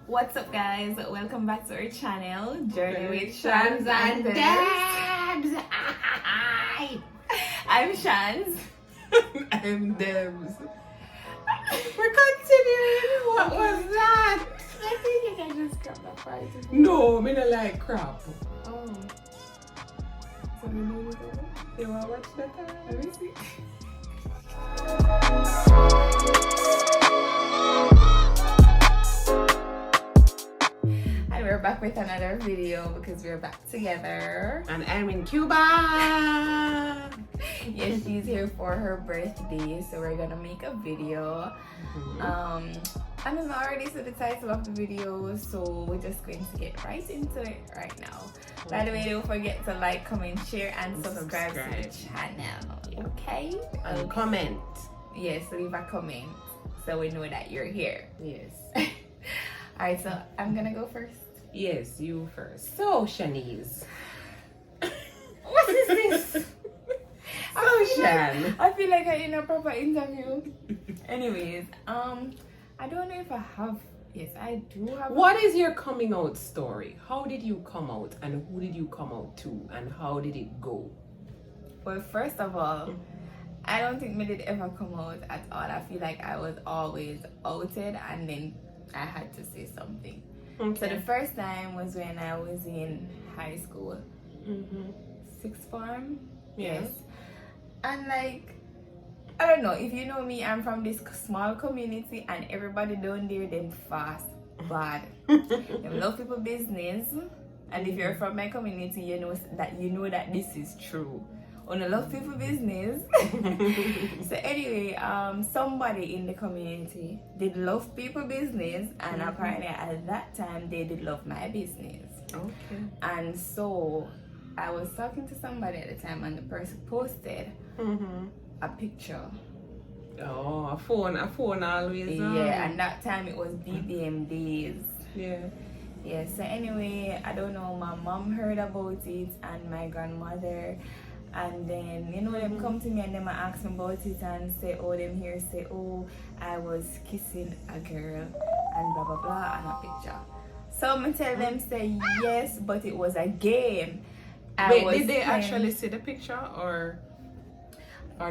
What's up, guys? Welcome back to our channel, Journey with Shanz Shanza and Debz. I'm Shanz. I'm Dems. We're continuing. What was that? I think I just dropped that part. No, me not like crap. Oh. So we know it over? You wanna watch that? Let me see. And we're back with another video because we're back together. And I'm in Cuba. Yes, she's here for her birthday, so we're gonna make a video. And I've already said the title of the video, so we're just going to get right into it right now. By the way, don't forget to like, comment, share, and subscribe to the channel. Okay? And comment. Yes, leave a comment so we know that you're here. Yes. Alright, so I'm gonna go first. Yes, you first. So, Shanice. What is this? Shan. I feel like I'm in a proper interview. Anyways, I don't know if I have. Yes, I do have. What is your coming out story? How did you come out, and who did you come out to, and how did it go? Well, first of all, I don't think me did ever come out at all. I feel like I was always outed, and then I had to say something. Okay. So the first time was when I was in high school, sixth form. Yes. And like, I don't know, if you know me, I'm from this small community and everybody down there them fast, bad. They love people business, and if you're from my community, you know that this is true. On a love people business. So anyway, somebody in the community did love people business, and apparently at that time they did love my business. Okay. And so I was talking to somebody at the time, and the person posted a picture. Oh, a phone always. Yeah, and that time it was BBM days. Yeah. Yeah, so anyway, I don't know, my mom heard about it and my grandmother, and then them come to me and them ask me about it and say, I was kissing a girl and blah blah blah and a picture. So I'm tell them say yes, but it was a game. Wait, did they actually see the picture or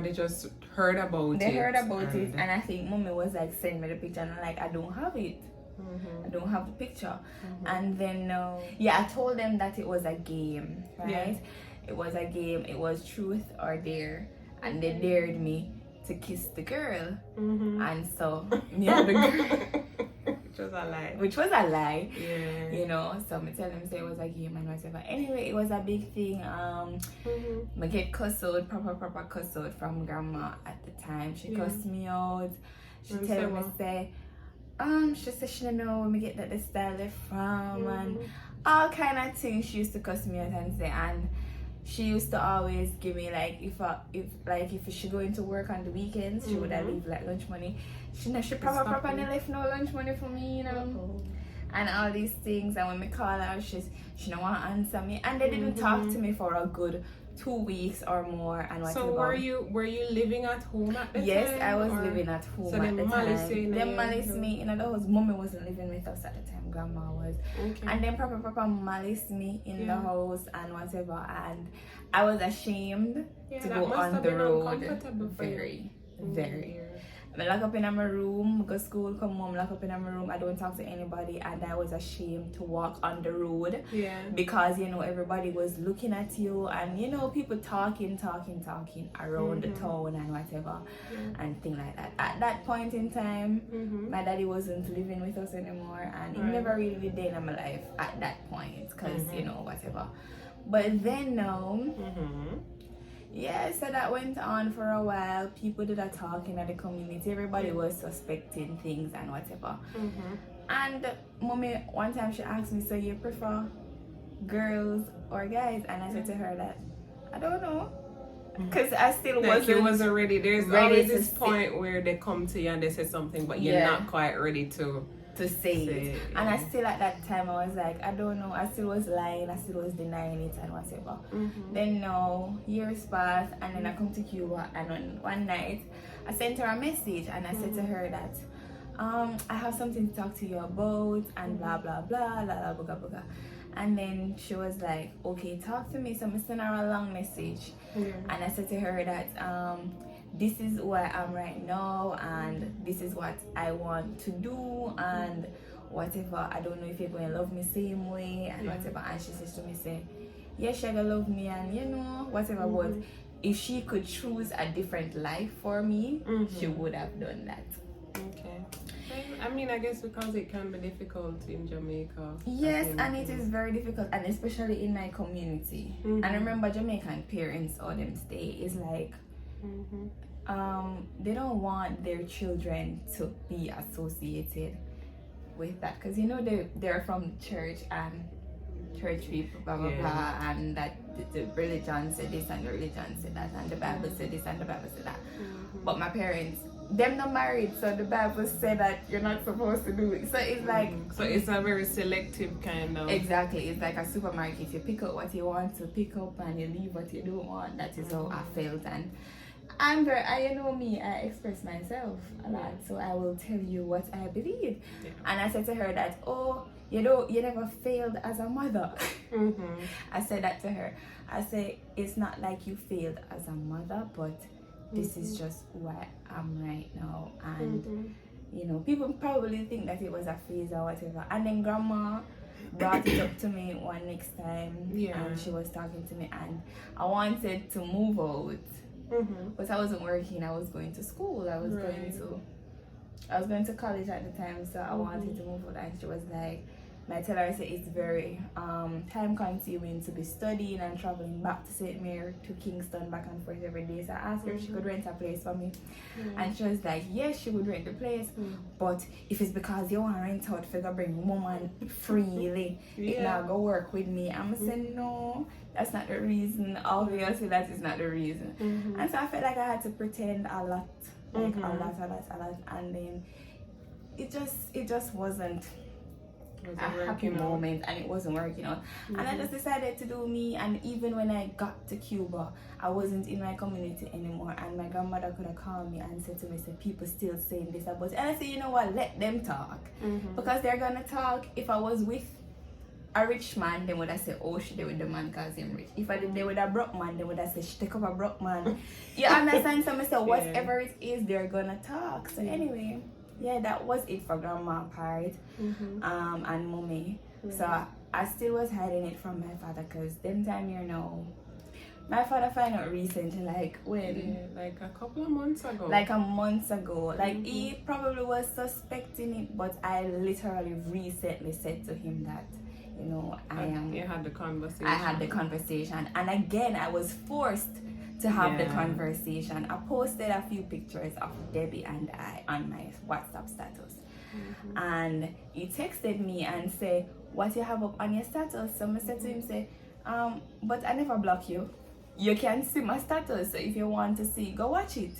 they just heard about it? They heard about it, and I think mommy was like, send me the picture, and I'm like, I don't have it. I don't have the picture. And then I told them that it was a game, right? Yeah. It was a game. It was truth or dare, and they dared me to kiss the girl, and so me and the girl. Which was a lie. Yeah. So I tell them say it was a game and whatever. Anyway, it was a big thing. I get cussed out, proper cussed out from grandma at the time. She cussed me out. She tell me say, she said she don't know where me get that the style they from, and all kind of things she used to cuss me out and say. And she used to always give me like if she going to work on the weekends, she would leave like lunch money. She proper left no lunch money for me, and all these things. And when me call her, she don't want to answer me, and they didn't talk to me for a good 2 weeks or more. And whatever. So were you living at home at the time? Yes, I was living at home so at the time. They malice me in the house. Mommy wasn't living with us at the time. Grandma was. Okay. And then proper malice me in the house and whatever. And I was ashamed to go on the road. Very. I lock up in my room, go school, come home, lock up in my room. I don't talk to anybody, and I was ashamed to walk on the road. Yeah. Because everybody was looking at you, and people talking around the town and whatever, and things like that. At that point in time, my daddy wasn't living with us anymore, and he never really did in my life at that point, because whatever. But then now. Yeah, so that went on for a while. People did a talking at the community. Everybody was suspecting things and whatever. And mommy, one time she asked me, so you prefer girls or guys? And I said to her that, I don't know. Because I still wasn't ready. There's always this point where they come to you and they say something, but you're not quite ready to say it. And I still at that time I was like, I don't know. I still was lying. I still was denying it and whatever. Then years passed, and then I come to Cuba, and on one night I sent her a message and I said to her that I have something to talk to you about, and blah blah blah, la la blah blah. And then she was like, okay, talk to me. So I sent her a long message, and I said to her that this is who I am right now, and this is what I want to do, and whatever. I don't know if you're going to love me same way, and whatever. And she says to me, say, yeah, she gonna love me, and you know, whatever. But if she could choose a different life for me, she would have done that. Okay. I mean, I guess because it can be difficult in Jamaica. Yes, and it is very difficult, and especially in my community. And remember, Jamaican parents or them stay is like, they don't want their children to be associated with that, because you know they're from church, and church people blah blah blah, and that the religion said this and the religion said that, and the Bible said this and the Bible said that. But my parents, them not married, so the Bible said that you're not supposed to do it. So it's like, so it's a very selective kind of. Exactly, it's like a supermarket. You pick up what you want to pick up, and you leave what you don't want. That is how I felt, and you know me, I express myself a lot, so I will tell you what I believe. And I said to her that, oh, you never failed as a mother. I said that to her. I say, it's not like you failed as a mother, but this is just who I am right now. And you know, people probably think that it was a phase or whatever. And then grandma brought it up to me one next time, and she was talking to me, and I wanted to move out. But I wasn't working. I was going to school. I was going to college at the time, so I wanted to move out. And she was like, I tell her, I said it's very time consuming to be studying and traveling back to St. Mary to Kingston back and forth every day. So I asked her if she could rent a place for me, and she was like, yes, she would rent the place, but if it's because you want to rent out, figure bring woman freely, it not go work with me. I'm saying no, that's not the reason. Obviously that is not the reason. And so I felt like I had to pretend a lot, like a lot, and then it just wasn't a happy moment, and it wasn't working out. And I just decided to do me. And even when I got to Cuba, I wasn't in my community anymore, and my grandmother could have called me and said to me, say, people still saying this about it. And I said, you know what, let them talk, because they're gonna talk. If I was with a rich man, they would have said, oh, she did with the man because he's rich. If I did they with a broke man, they would have said, she take up a broke man. You understand? So I said, whatever it is, they're gonna talk. So anyway, that was it for grandma part, and mommy. So I still was hiding it from my father, because them time you know, my father found out recently, like when, like a couple of months ago. Like a month ago. Like he probably was suspecting it, but I literally recently said to him that, you know, You had the conversation. I had the conversation, and again I was forced to have the conversation. I posted a few pictures of Debbie and I on my WhatsApp status, and he texted me and said, what you have up on your status? So I said to him, say, but I never block you. You can see my status, so if you want to see, go watch it.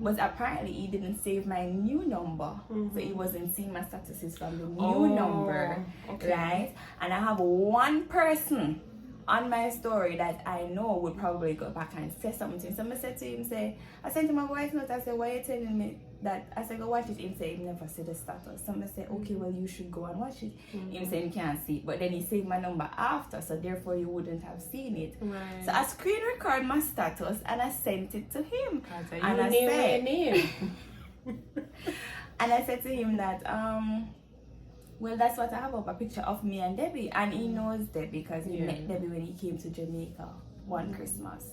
But apparently he didn't save my new number, so he wasn't seeing my statuses from the new number, right? And I have one person on my story that I know would probably go back and say something. So I said to him, say, I sent him a voice note. I said, why are you telling me that? I said, go watch it. He said, he never see the status. So I said, okay, well, you should go and watch it. He said, he can't see it. But then he saved my number after, so therefore you wouldn't have seen it. Right. So I screen record my status and I sent it to him. And I said, and I said to him that, well, that's what I have up, a picture of me and Debbie. And he knows Debbie because he met Debbie when he came to Jamaica one Christmas.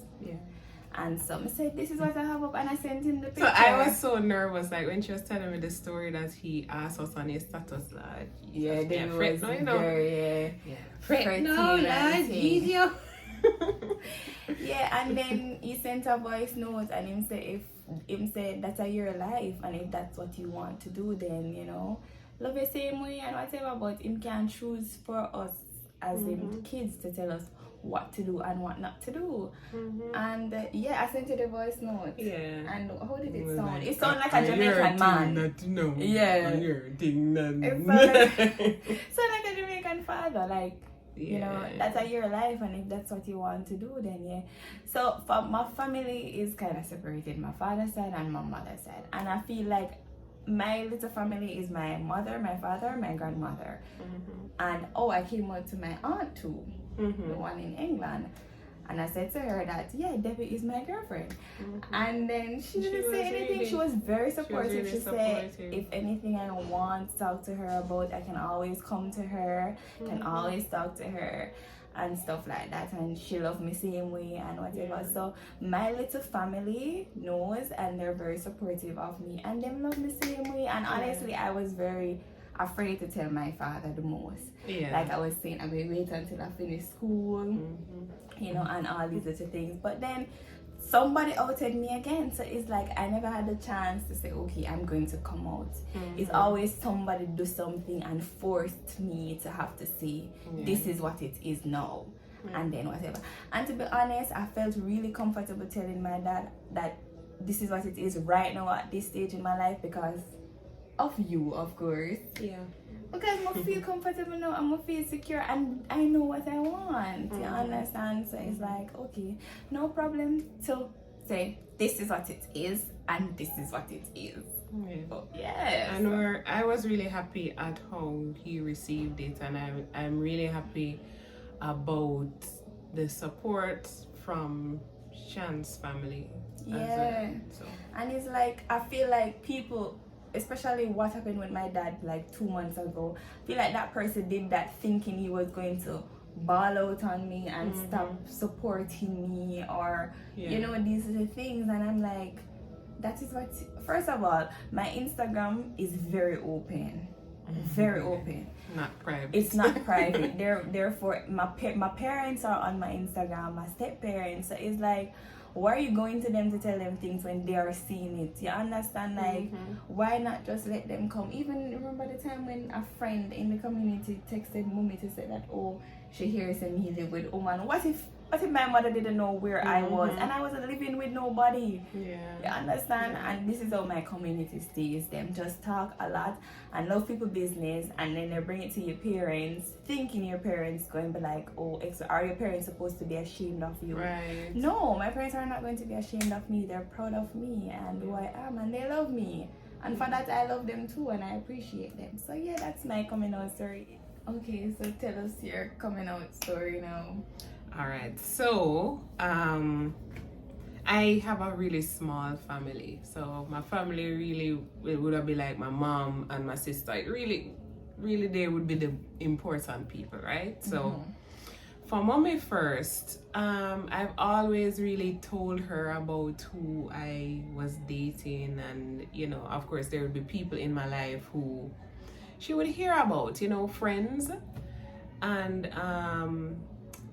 And so I said, this is what I have up, and I sent him the picture. So I was so nervous, like when she was telling me the story that he asked us on his status, like, Debbie was very, Fret no, lad, Jesus. And then he sent a voice note, and him said that's a your life, and if that's what you want to do, then, you know, love the same way and whatever, but him can choose for us as him kids to tell us what to do and what not to do. And I sent you the voice note. And how did it sound? It sounded like a Jamaican man. It sounded like a Jamaican father, like, you know, that's your life, and if that's what you want to do, then So for my family is kind of separated, my father's side and my mother's side, and I feel like my little family is my mother, my father, my grandmother. And I came out to my aunt too, the one in England. And I said to her that, yeah, Debz is my girlfriend. And then she didn't say anything. Really, she was very supportive. She said, if anything I want to talk to her about, I can always come to her, can always talk to her and stuff like that. And she loved me same way and whatever. Yeah. So my little family knows, and they're very supportive of me. And them love me same way. And honestly, I was very afraid to tell my father the most. Yeah. Like I was saying, I will wait until I finish school, you know, and all these little things. But then somebody outed me again. So it's like I never had the chance to say, okay, I'm going to come out. It's always somebody do something and forced me to have to say, this is what it is now. And then whatever. And to be honest, I felt really comfortable telling my dad that this is what it is right now at this stage in my life because of you, of course. Yeah. Because I feel comfortable now, I'm feel secure, and I know what I want. You understand? So it's like, okay, no problem to say this is what it is, and this is what it is. Yeah. Oh, yes. And I was really happy at how he received it, and I'm really happy about the support from Shan's family. Yeah. So. And it's like I feel like people, especially what happened with my dad like 2 months ago, I feel like that person did that thinking he was going to ball out on me and stop supporting me or you know, these are the things. And I'm like, that is what, first of all, my Instagram is very open. Very open. Not private. It's not private. Therefore my parents are on my Instagram, my step parents. So it's like, why are you going to them to tell them things when they are seeing it? You understand? Like, why not just let them come? Even remember the time when a friend in the community texted Mummy to say that, oh, she hears me live with Oman. What if my mother didn't know where I was and I wasn't living with nobody? Yeah. You understand? Yeah. And this is how my community stays. Them just talk a lot and love people business, and then they bring it to your parents, thinking your parents going to be like, oh, are your parents supposed to be ashamed of you? Right. No, my parents are not going to be ashamed of me. They're proud of me and who I am, and they love me. And for that, I love them too, and I appreciate them. So yeah, that's my coming out story. Okay, so tell us your coming out story now. All right, so I have a really small family. So my family really would have been like my mom and my sister. Really, they would be the important people, right? So for Mommy first, I've always really told her about who I was dating, and you know, of course, there would be people in my life who she would hear about, you know, friends, and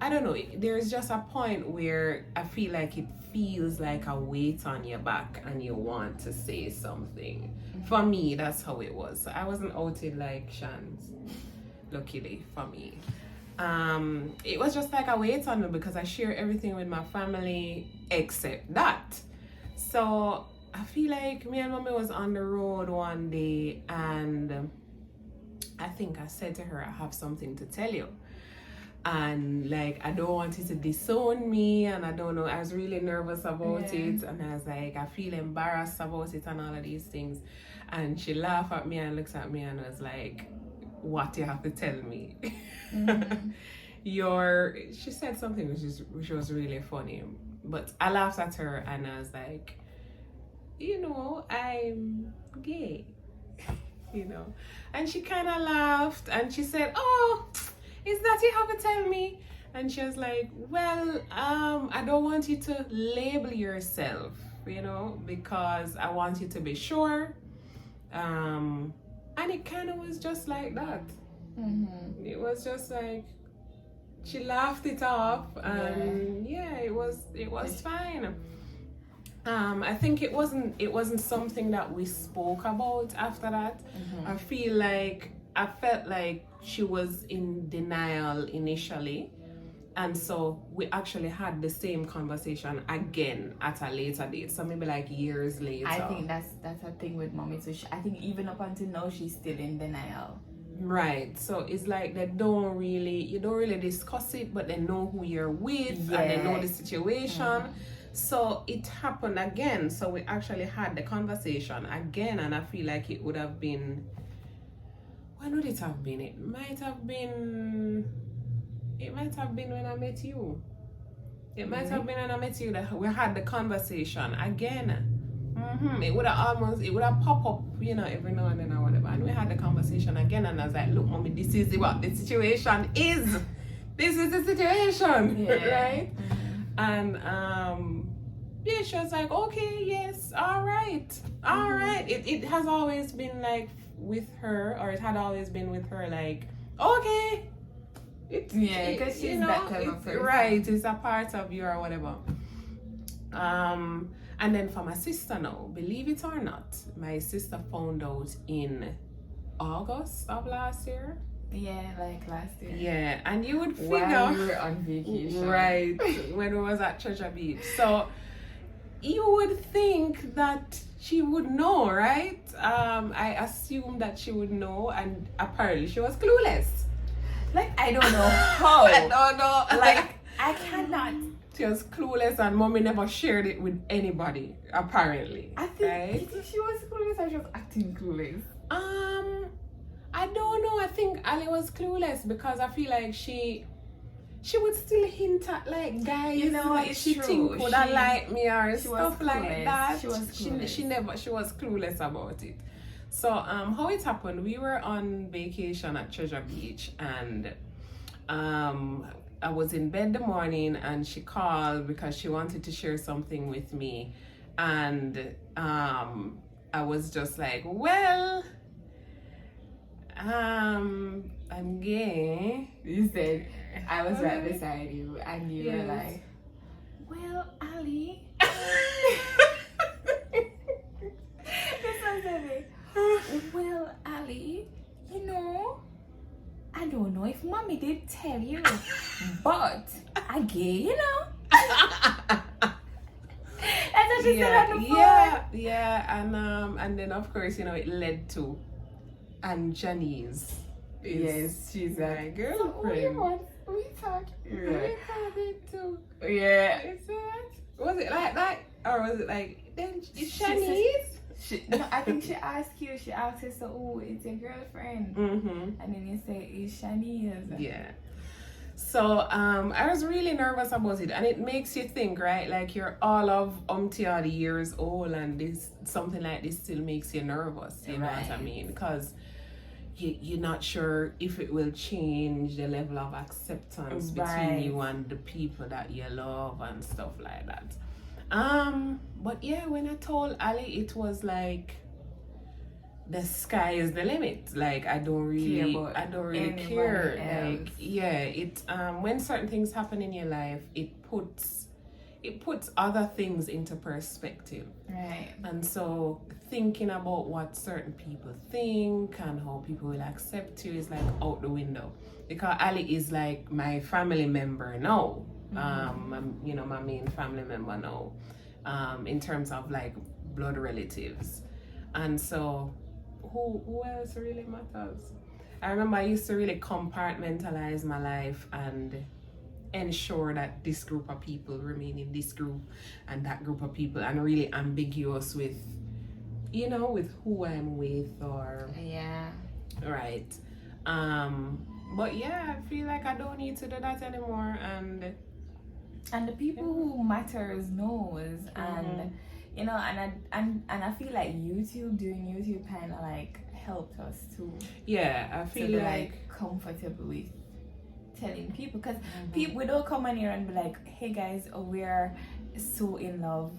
I don't know, there's just a point where I feel like it feels like a weight on your back and you want to say something. For me, that's how it was. So I wasn't outed like Shanz, luckily for me. It was just like a weight on me because I share everything with my family except that. So I feel like me and Mommy was on the road one day, and I think I said to her, I have something to tell you. And like, I don't want you to disown me, and I don't know, I was really nervous about it, and I was like, I feel embarrassed about it and all of these things. And she laughed at me and looks at me and was like, what you have to tell me? She said something which was really funny, but I laughed at her and I was like, you know, I'm gay, you know. And she kind of laughed and she said, oh, is that you have to tell me? And she was like, well, I don't want you to label yourself, you know, because I want you to be sure. And it kind of was just like that. It was just like, she laughed it off, and it was fine. I think it wasn't something that we spoke about after that. I felt like she was in denial initially, and so we actually had the same conversation again at a later date, so maybe like years later. I think that's a thing with Mommy too. I think even up until now she's still in denial. Right, so it's like you don't really discuss it, but they know who you're with and they know the situation. So it happened again. So we actually had the conversation again, and I feel like it would have been, when would it have been? It might have been when I met you. It might have been when I met you that we had the conversation again. It would have popped up, you know, every now and then or whatever. And we had the conversation again, and I was like, look, mommy, this is what the situation is. This is the situation, right? And yeah, she was like, okay, yes, all right. It has always been like with her, or it had always been with her, like, okay. Because she's that kind of person. Right, it's a part of you or whatever. And then for my sister now, believe it or not, my sister found out in August of last year. Yeah, like last year. Yeah, and you would figure while we were on vacation. Right, when we was at Treasure Beach. So you would think that she would know, right? I assumed that she would know, and apparently she was clueless. Like, I don't know how. I don't know. Like, I cannot. She was clueless, and mommy never shared it with anybody, apparently. I think, right? you think she was clueless or she was acting clueless? I don't know. I think Ali was clueless because I feel like she would still hint at like guys, you know, like she true. think would have liked me or she stuff like that. She was clueless. She was clueless about it. So how it happened, we were on vacation at Treasure Beach, and I was in bed the morning, and she called because she wanted to share something with me, and I was just like, well, I'm gay. You said, I was right beside you, and you were like, well, Ali. This was it. Well, Ali, you know, I don't know if mommy did tell you, but I'm gay, you know. That's what she said on the phone. Yeah, and then of course, you know, it led to, and Janice. Yes, she's my girlfriend. So we talked. We had it too. Yeah. Was it like that, or was it like then Janice? No, I think she asked you. She asked you, so, oh, it's your girlfriend. And then you say, it's Shanice. Yeah. So I was really nervous about it, and it makes you think, right? Like you're all of odd years old, and this something like this still makes you nervous. You know what I mean? Because you're not sure if it will change the level of acceptance between you and the people that you love and stuff like that. But yeah, when I told Ali, it was like the sky is the limit. Like I don't really care. Like it when certain things happen in your life, it puts other things into perspective. Right. And so thinking about what certain people think and how people will accept you is like out the window. Because Ali is like my family member now. You know, my main family member now. In terms of like blood relatives. And so who else really matters? I remember I used to really compartmentalize my life and ensure that this group of people remain in this group and that group of people, and really ambiguous with, you know, with who I'm with or right. But yeah, I feel like I don't need to do that anymore, and the people who matters knows, and you know, and I feel like doing YouTube kind of like helped us too. Yeah, I feel like comfortable with telling people, because people, we don't come in here and be like, hey guys, we're so in love,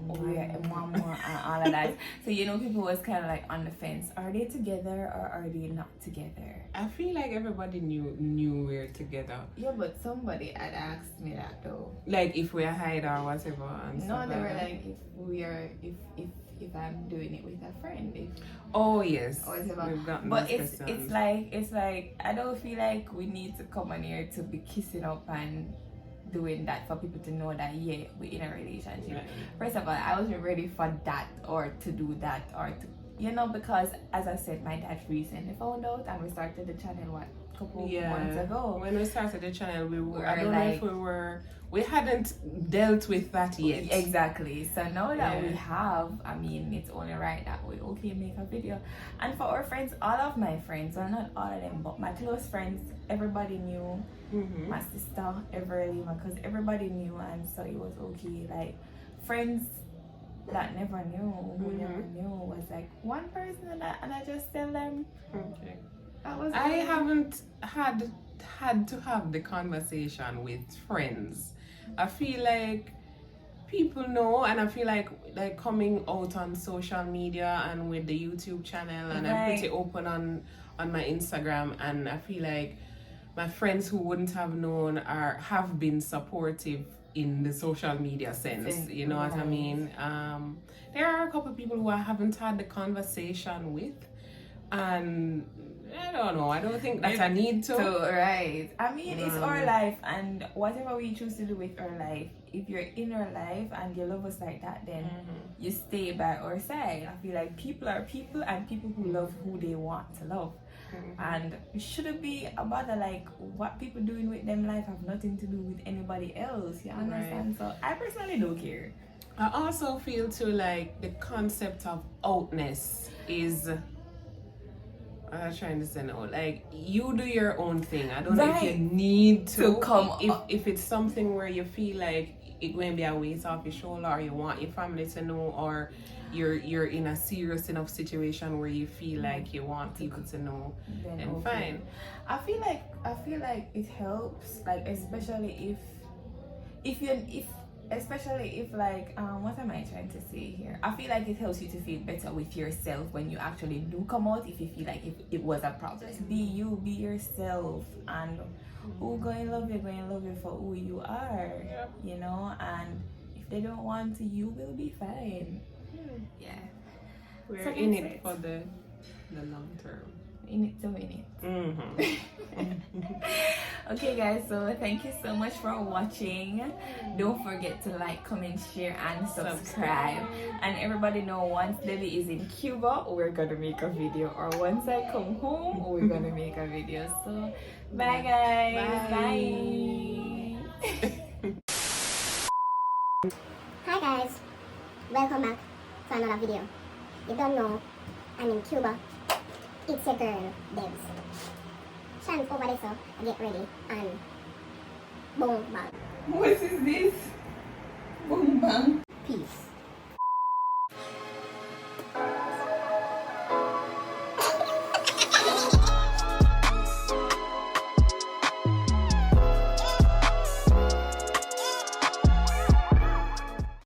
we're a mama and all of that. So you know, people was kind of like on the fence, are they together or are they not together? I feel like everybody knew we're together. Yeah, but somebody had asked me that though, like if we're hide or whatever, and no, they were like, if I'm doing it with a friend, yes, but it's like I don't feel like we need to come on here to be kissing up and doing that for people to know that we're in a relationship. Right. First of all, I wasn't ready for that or to do that or you know, because as I said, my dad recently found out, and we started the channel a couple months ago. When we started the channel, I don't know if we hadn't dealt with that yet. Exactly. So now that we have, I mean, it's only right that we make a video. And for our friends, all of my friends, well, not all of them, but my close friends, everybody knew. My sister, Everly, because everybody knew, and so it was okay. Like friends that never knew, who never knew, was like one person, and I just tell them. Okay. I haven't had to have the conversation with friends. I feel like people know, and I feel like coming out on social media and with the YouTube channel, and I'm pretty open on my Instagram, and I feel like my friends who wouldn't have known have been supportive in the social media sense. You know what I mean? There are a couple of people who I haven't had the conversation with, and I don't know. I don't think that I need to. Right. I mean, it's our life, and whatever we choose to do with our life, if you're in our life and you love us like that, then you stay by our side. I feel like people are people, and people who love who they want to love. And it shouldn't be about like what people doing with them life have nothing to do with anybody else. You understand? So I personally don't care. I also feel too like the concept of outness is. I'm trying to say no. Like, you do your own thing. I don't know if you need to come. If it's something where you feel like it's going to be a weight off your shoulder, or you want your family to know, or you're in a serious enough situation where you feel like you want people to know, then fine. I feel like it helps, like especially if like what am I trying to say here? I feel like it helps you to feel better with yourself when you actually do come out. If you feel like if it was a problem, be you, be yourself, and who going to love you for who you are. You know, and if they don't want to, you will be fine. Yeah, we're in it for the long term. In it to win it. Okay guys, so thank you so much for watching. Don't forget to like, comment, share, and subscribe. And everybody know, once Debbie is in Cuba, we're gonna make a video, or once I come home, we're gonna make a video. So bye guys. Bye. Hi guys, welcome back to another video. You don't know, I'm in Cuba. It's your girl, Debz. Shanz over there, so get ready, and boom bang. What is this? Boom bang.